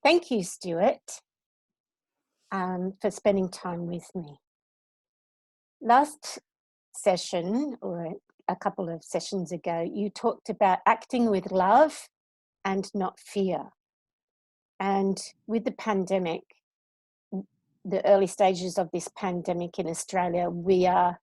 Thank you, Stuart, for spending time with me. Last session, or a couple of sessions ago, you talked about acting with love and not fear. And with the pandemic, the early stages of this pandemic in Australia, we are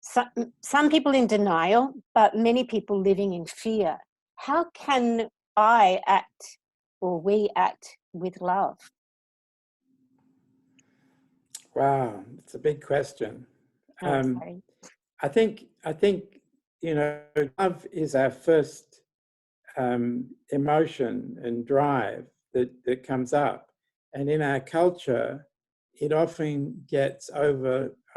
some people in denial, but many people living in fear. How can I act, or we act with love? Wow, it's a big question. Okay. I think love is our first emotion and drive that comes up, and in our culture, it often gets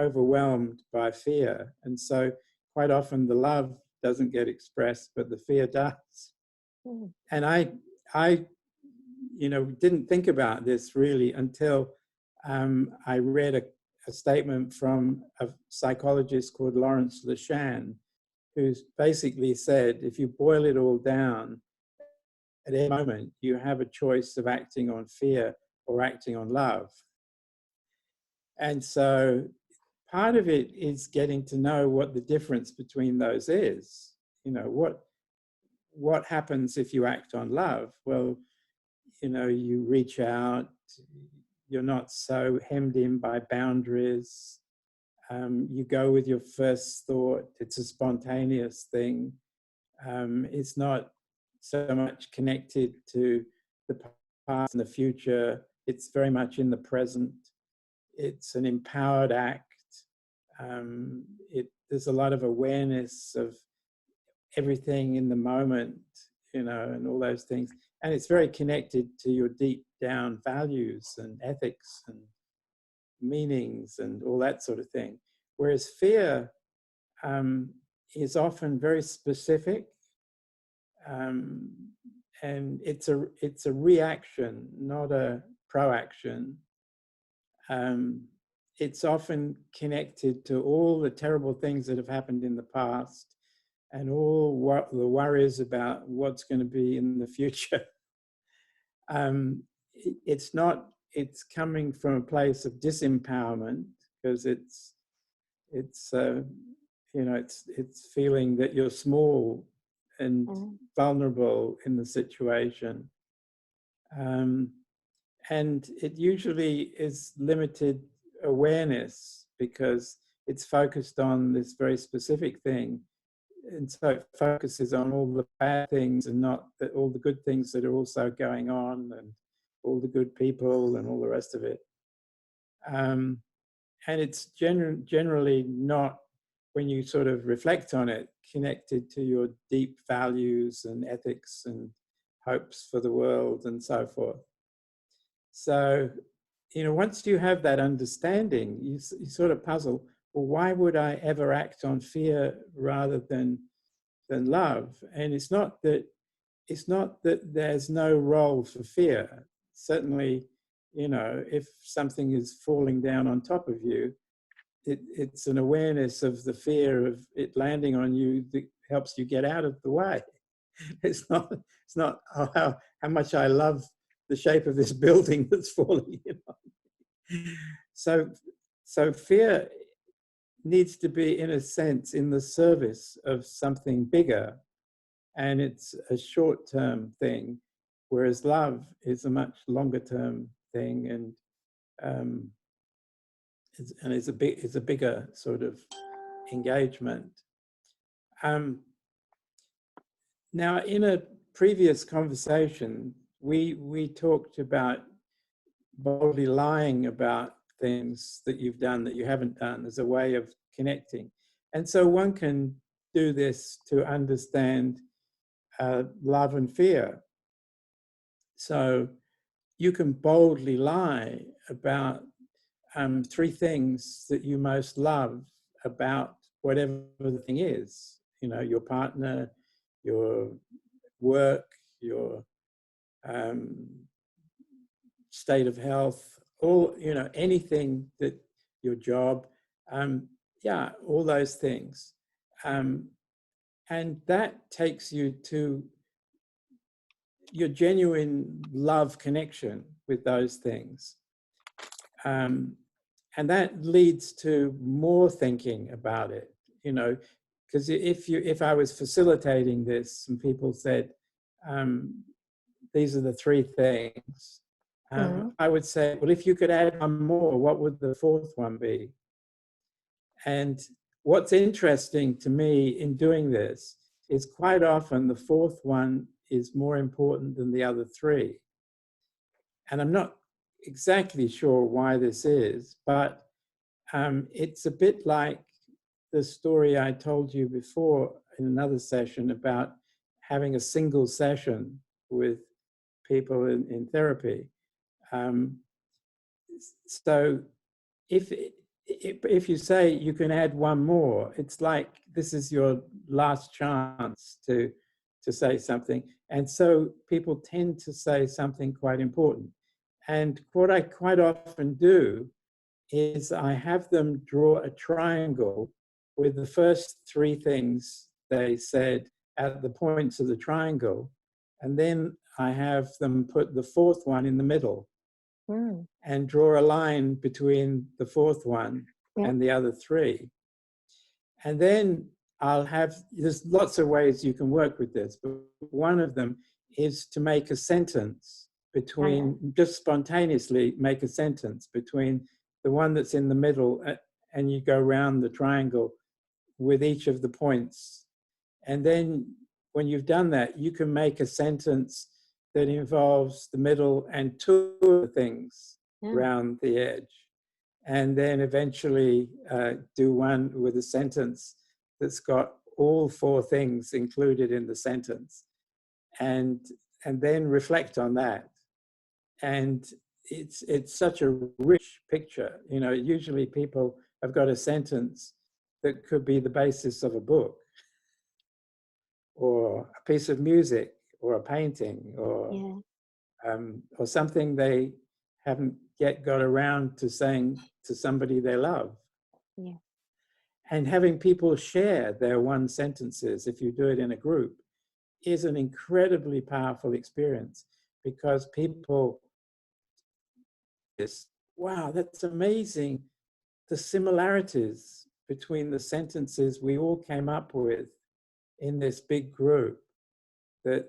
overwhelmed by fear, and so quite often the love doesn't get expressed, but the fear does. Mm. And I didn't think about this really until I read a statement from a psychologist called Lawrence Lashan, who's basically said, if you boil it all down, at any moment, you have a choice of acting on fear or acting on love. And so part of it is getting to know what the difference between those is. What happens if you act on love? Well, you reach out, you're not so hemmed in by boundaries. You go with your first thought. It's a spontaneous thing. It's not so much connected to the past and the future. It's very much in the present. It's an empowered act. There's a lot of awareness of everything in the moment, and all those things. And it's very connected to your deep down values and ethics and meanings and all that sort of thing. Whereas fear is often very specific, and it's a reaction, not a proaction. It's often connected to all the terrible things that have happened in the past and all the worries about what's going to be in the future. It's coming from a place of disempowerment, because it's feeling that you're small and vulnerable in the situation. And it usually is limited awareness because it's focused on this very specific thing. And so it focuses on all the bad things and not all the good things that are also going on, and all the good people and all the rest of it. And it's generally not, when you sort of reflect on it, connected to your deep values and ethics and hopes for the world and so forth. So, once you have that understanding, you sort of puzzle, well, why would I ever act on fear rather than love? And it's not that there's no role for fear. Certainly, if something is falling down on top of you, it's an awareness of the fear of it landing on you that helps you get out of the way. It's not how much I love the shape of this building that's falling in. So fear needs to be, in a sense, in the service of something bigger, and it's a short-term thing, whereas love is a much longer-term thing, and it's a bigger sort of engagement. Now, in a previous conversation, we talked about boldly lying about things that you've done that you haven't done as a way of connecting. And so one can do this to understand love and fear. So you can boldly lie about 3 things that you most love about whatever the thing is, your partner, your work, your state of health, all, anything, that your job, all those things. And that takes you to your genuine love connection with those things. And that leads to more thinking about it, you know, because if I was facilitating this and people said, these are the three things, I would say, well, if you could add one more, what would the fourth one be? And what's interesting to me in doing this is quite often the fourth one is more important than the other three. And I'm not exactly sure why this is, but it's a bit like the story I told you before in another session about having a single session with people in therapy. So if you say you can add one more, it's like this is your last chance to say something. And so people tend to say something quite important. And what I quite often do is I have them draw a triangle with the first three things they said at the points of the triangle. And then I have them put the fourth one in the middle and draw a line between the fourth one and the other three. And then there's lots of ways you can work with this, but one of them is to make a sentence between, just spontaneously make a sentence between the one that's in the middle, and you go around the triangle with each of the points. And then when you've done that, you can make a sentence that involves the middle and two of the things around the edge. And then eventually do one with a sentence that's got all four things included in the sentence. And then reflect on that. And it's such a rich picture. You know, usually people have got a sentence that could be the basis of a book, or a piece of music, or a painting, or something they haven't yet got around to saying to somebody they love. Yeah. And having people share their one sentences, if you do it in a group, is an incredibly powerful experience, because people, wow, that's amazing, the similarities between the sentences we all came up with in this big group, that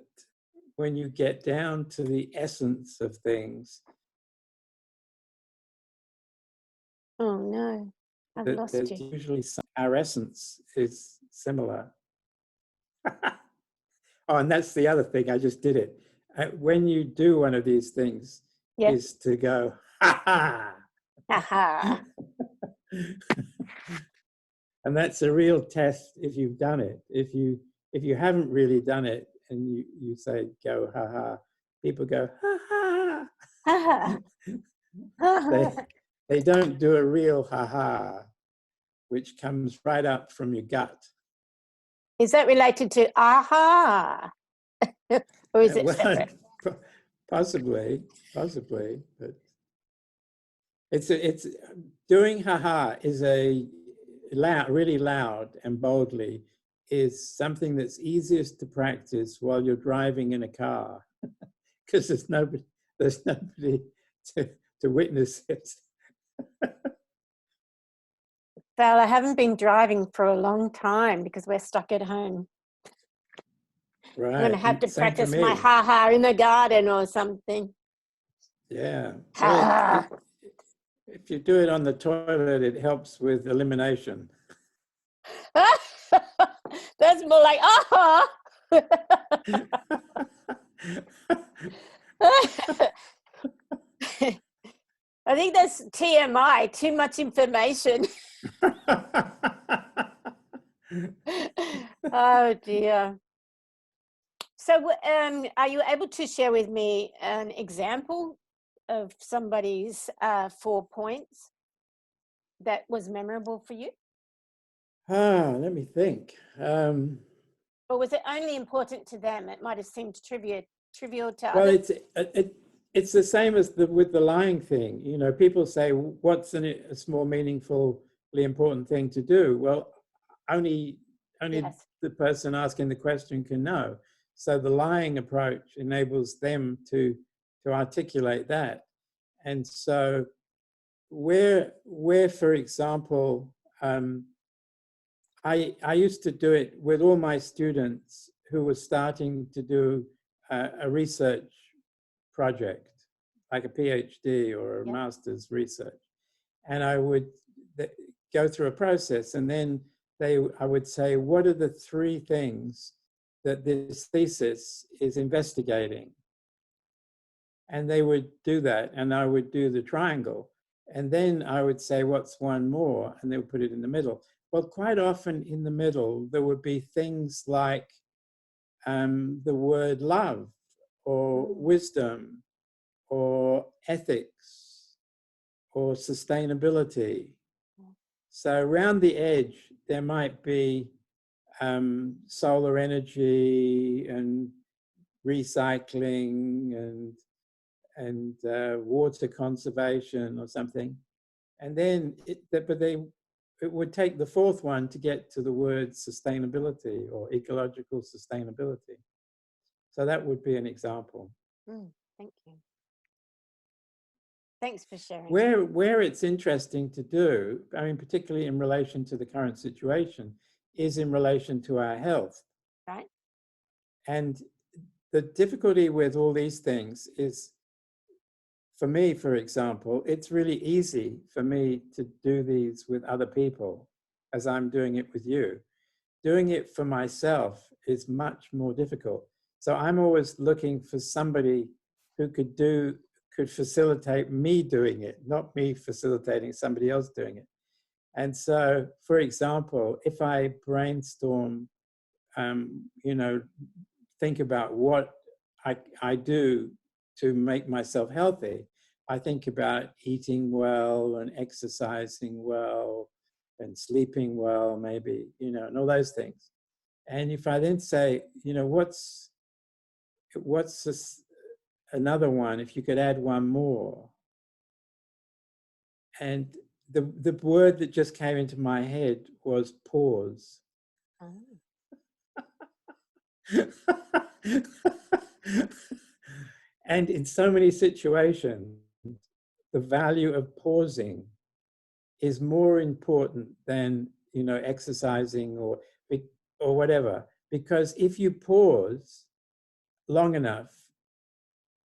when you get down to the essence of things, oh no, I've lost there's you. usually our essence is similar. Oh, and that's the other thing, I just did it. When you do one of these things, is to go, ha ha. Ha And that's a real test if you've done it. If you haven't really done it and you say go ha ha, people go ha ha. They don't do a real ha ha, which comes right up from your gut. Is that related to aha? Or is it separate? Possibly, but it's doing ha ha is really loud and boldly is something that's easiest to practice while you're driving in a car, because there's nobody to witness it. Val, I haven't been driving for a long time because we're stuck at home. Right. I'm going to have to Same practice my ha-ha in the garden or something. Yeah. Ha-ha. Well, if you do it on the toilet, it helps with elimination. That's more like aha. I think that's TMI, too much information. Oh dear. So are you able to share with me an example of somebody's 4 points that was memorable for you? Let me think. Or was it only important to them? It might have seemed trivial to well, others. it's the same as with the lying thing. You know, people say, what's a small, meaningfully important thing to do? Well, only the person asking the question can know. So the lying approach enables them to articulate that. And so where for example, I used to do it with all my students who were starting to do a research project, like a PhD or a master's research. And I would go through a process, and then I would say, what are the 3 things that this thesis is investigating? And they would do that, and I would do the triangle. And then I would say, what's one more? And they would put it in the middle. Well, quite often in the middle, there would be things like the word love, or wisdom, or ethics, or sustainability. So around the edge, there might be solar energy and recycling and water conservation or something. And then, it would take the 4th one to get to the word sustainability or ecological sustainability. So that would be an example. Thank you. Thanks for sharing. Where it's interesting to do, I mean, particularly in relation to the current situation, is in relation to our health. Right. And the difficulty with all these things is, for me, for example, it's really easy for me to do these with other people as I'm doing it with you. Doing it for myself is much more difficult. So I'm always looking for somebody who could facilitate me doing it, not me facilitating somebody else doing it. And so, for example, if I brainstorm, think about what I do to make myself healthy, I think about eating well and exercising well and sleeping well, maybe, and all those things. And if I then say, what's this, another one, if you could add one more. And the word that just came into my head was pause. And in so many situations, the value of pausing is more important than, exercising or whatever. Because if you pause long enough,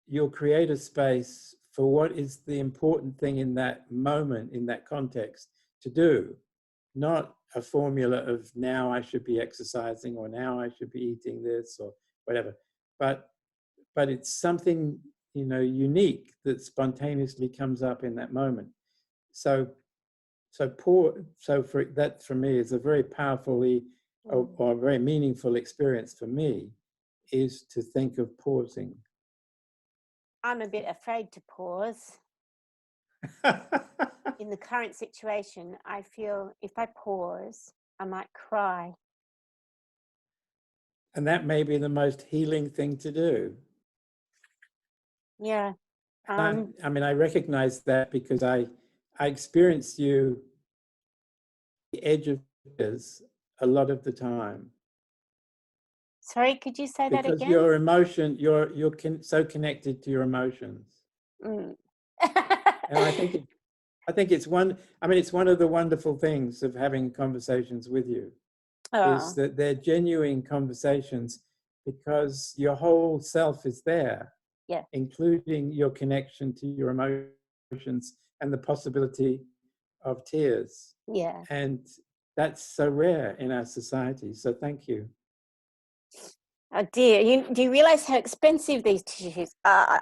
you'll create a space for what is the important thing in that moment, in that context, to do. Not a formula of now I should be exercising or now I should be eating this or whatever. But it's something, unique that spontaneously comes up in that moment. So that for me is a very powerfully or very meaningful experience for me, is to think of pausing. I'm a bit afraid to pause. In the current situation, I feel if I pause, I might cry. And that may be the most healing thing to do. Yeah. I mean, I recognize that because I experience you the edge of tears a lot of the time. Sorry, could you say that again? Because your emotion, you're so connected to your emotions. And I think it's one of the wonderful things of having conversations with you, is that they're genuine conversations because your whole self is there, including your connection to your emotions and the possibility of tears. Yeah. And that's so rare in our society. So thank you. Oh dear, do you realize how expensive these tissues are?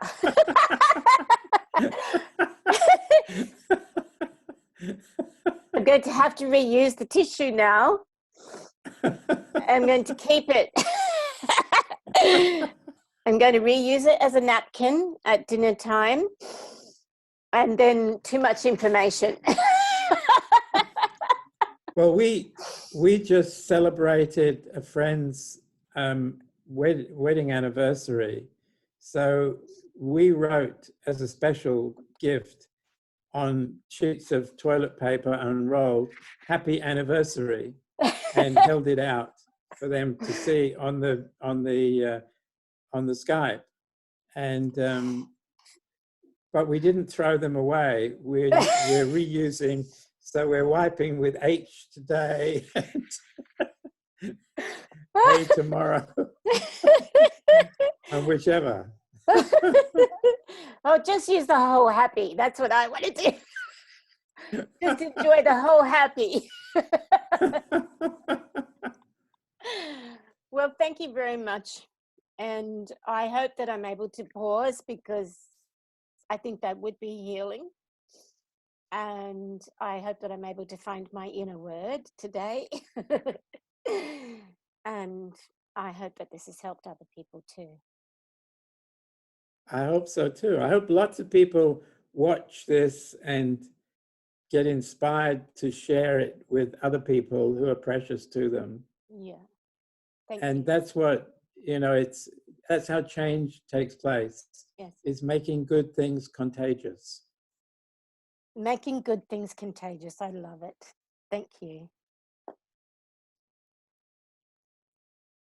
I'm going to have to reuse the tissue now. I'm going to keep it. I'm going to reuse it as a napkin at dinner time. And then too much information. Well, we just celebrated a friend's wedding anniversary. So we wrote as a special gift on sheets of toilet paper unrolled, "Happy Anniversary," and held it out for them to see on the on the Skype, and but we didn't throw them away. We're reusing, so we're wiping with H today and A tomorrow, and whichever. Oh, just use the whole happy. That's what I want to do. Just enjoy the whole happy. Well, thank you very much. And I hope that I'm able to pause, because I think that would be healing. And I hope that I'm able to find my inner word today. And I hope that this has helped other people too. I hope so too. I hope lots of people watch this and get inspired to share it with other people who are precious to them. Yeah. Thank And you. that's what, that's how change takes place. Yes. Is making good things contagious. Making good things contagious. I love it. Thank you.